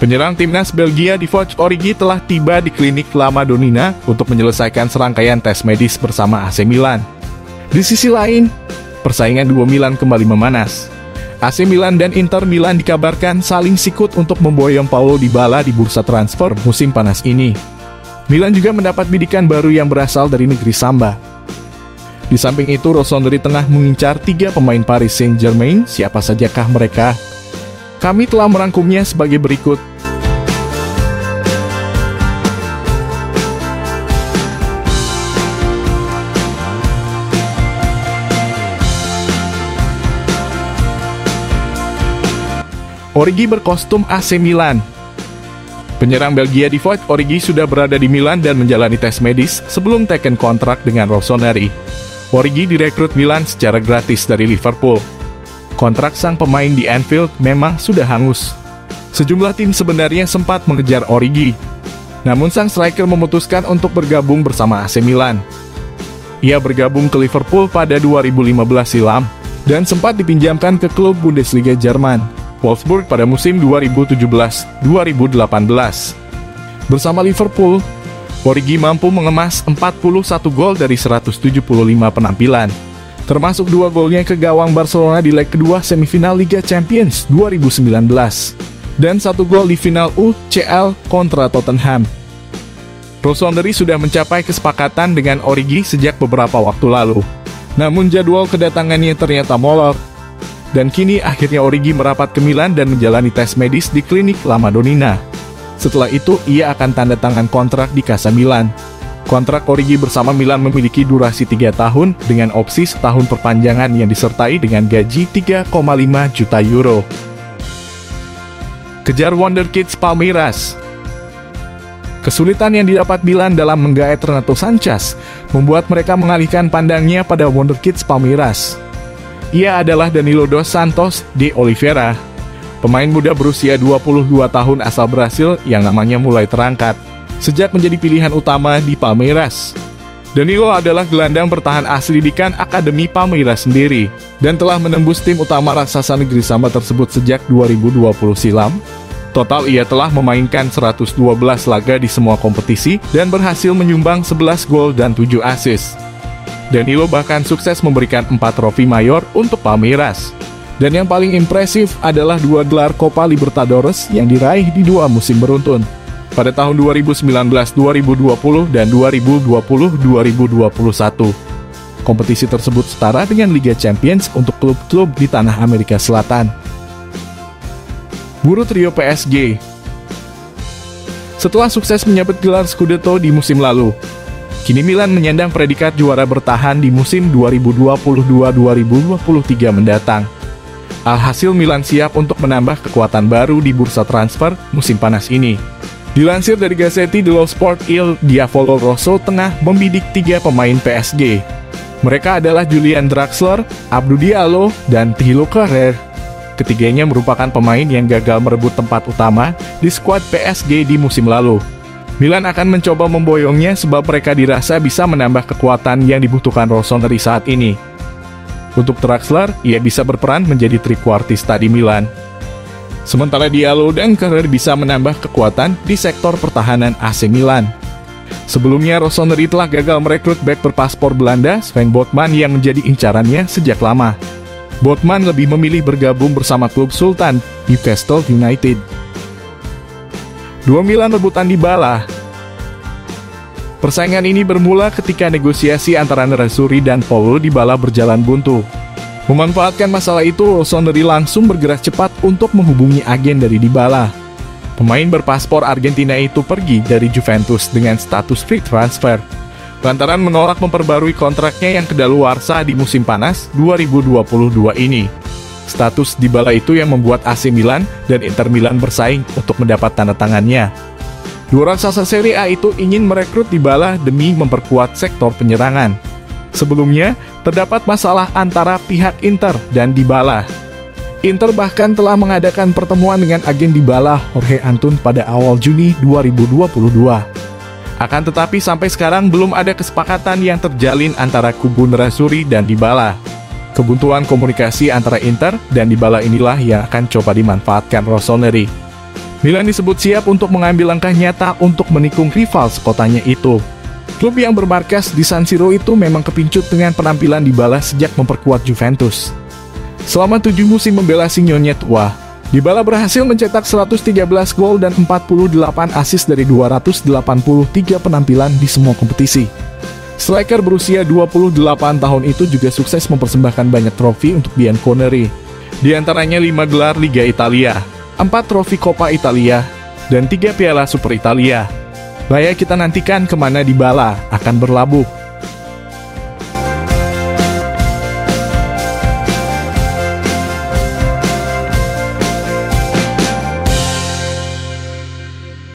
Penyerang timnas Belgia Divock Origi telah tiba di klinik La Madonnina untuk menyelesaikan serangkaian tes medis bersama AC Milan. Di sisi lain, persaingan dua Milan kembali memanas. AC Milan dan Inter Milan dikabarkan saling sikut untuk memboyong Paulo Dybala di bursa transfer musim panas ini. Milan juga mendapat bidikan baru yang berasal dari negeri Samba. Di samping itu, Rossoneri tengah mengincar 3 pemain Paris Saint-Germain. Siapa sajakah mereka? Kami telah merangkumnya sebagai berikut. Origi berkostum AC Milan. Penyerang Belgia Divock Origi sudah berada di Milan dan menjalani tes medis sebelum teken kontrak dengan Rossoneri. Origi direkrut Milan secara gratis dari Liverpool. Kontrak sang pemain di Anfield memang sudah hangus. Sejumlah tim sebenarnya sempat mengejar Origi, namun sang striker memutuskan untuk bergabung bersama AC Milan. Ia bergabung ke Liverpool pada 2015 silam dan sempat dipinjamkan ke klub Bundesliga Jerman, Wolfsburg pada musim 2017-2018. Bersama Liverpool, Origi mampu mengemas 41 gol dari 175 penampilan, termasuk 2 golnya ke gawang Barcelona di leg kedua semifinal Liga Champions 2019, dan 1 gol di final UCL kontra Tottenham. Rossoneri sudah mencapai kesepakatan dengan Origi sejak beberapa waktu lalu, namun jadwal kedatangannya ternyata molor. Dan kini akhirnya Origi merapat ke Milan dan menjalani tes medis di klinik La Madonnina. Setelah itu, ia akan tanda tangan kontrak di Casa Milan. Kontrak Origi bersama Milan memiliki durasi 3 tahun dengan opsi setahun perpanjangan yang disertai dengan gaji 3,5 juta euro. Kejar Wonderkids Palmeiras. Kesulitan yang didapat Milan dalam menggait Renato Sanches membuat mereka mengalihkan pandangnya pada Wonderkids Palmeiras. Ia adalah Danilo dos Santos de Oliveira, pemain muda berusia 22 tahun asal Brasil yang namanya mulai terangkat sejak menjadi pilihan utama di Palmeiras. Danilo adalah gelandang bertahan asli di Akademi Palmeiras sendiri dan telah menembus tim utama raksasa negeri Samba tersebut sejak 2020 silam. Total ia telah memainkan 112 laga di semua kompetisi dan berhasil menyumbang 11 gol dan 7 assist. Danilo bahkan sukses memberikan 4 trofi mayor untuk Palmeiras. Dan yang paling impresif adalah 2 gelar Copa Libertadores yang diraih di 2 musim beruntun, pada tahun 2019-2020 dan 2020-2021. Kompetisi tersebut setara dengan Liga Champions untuk klub-klub di tanah Amerika Selatan. Buru trio PSG. Setelah sukses menyabet gelar Scudetto di musim lalu, kini Milan menyandang predikat juara bertahan di musim 2022-2023 mendatang. Alhasil Milan siap untuk menambah kekuatan baru di bursa transfer musim panas ini. Dilansir dari Gazzetta dello Sport, Il Diavolo Rosso tengah membidik 3 pemain PSG. Mereka adalah Julian Draxler, Abdou Diallo, dan Thilo Kehrer. Ketiganya merupakan pemain yang gagal merebut tempat utama di skuad PSG di musim lalu. Milan akan mencoba memboyongnya sebab mereka dirasa bisa menambah kekuatan yang dibutuhkan Rossoneri saat ini. Untuk Draxler, ia bisa berperan menjadi trequartista di Milan. Sementara Diallo dan Kehrer bisa menambah kekuatan di sektor pertahanan AC Milan. Sebelumnya Rossoneri telah gagal merekrut bek berpaspor Belanda Sven Botman yang menjadi incarannya sejak lama. Botman lebih memilih bergabung bersama klub Sultan Newcastle United. 2 Milan rebutan Dybala. Persaingan ini bermula ketika negosiasi antara Nerazzurri dan Paulo Dybala berjalan buntu. Memanfaatkan masalah itu, Rossoneri langsung bergerak cepat untuk menghubungi agen dari Dybala. Pemain berpaspor Argentina itu pergi dari Juventus dengan status free transfer, lantaran menolak memperbarui kontraknya yang kedaluarsa di musim panas 2022 ini. Status Dybala itu yang membuat AC Milan dan Inter Milan bersaing untuk mendapat tanda tangannya. Dua raksasa Serie A itu ingin merekrut Dybala demi memperkuat sektor penyerangan. Sebelumnya, terdapat masalah antara pihak Inter dan Dybala. Inter bahkan telah mengadakan pertemuan dengan agen Dybala, Jorge Antun, pada awal Juni 2022. Akan tetapi sampai sekarang belum ada kesepakatan yang terjalin antara kubu Nerazzurri dan Dybala. Kebuntuan komunikasi antara Inter dan Dybala inilah yang akan coba dimanfaatkan Rossoneri. Milan disebut siap untuk mengambil langkah nyata untuk menikung rival sekotanya itu. Klub yang bermarkas di San Siro itu memang kepincut dengan penampilan Dybala sejak memperkuat Juventus. Selama 7 musim membela si nyonya tua, Dybala berhasil mencetak 113 gol dan 48 assist dari 283 penampilan di semua kompetisi. Striker berusia 28 tahun itu juga sukses mempersembahkan banyak trofi untuk Bianconeri, di antaranya 5 gelar Liga Italia, 4 trofi Coppa Italia, dan 3 piala Super Italia. Layak kita nantikan kemana Dybala akan berlabuh.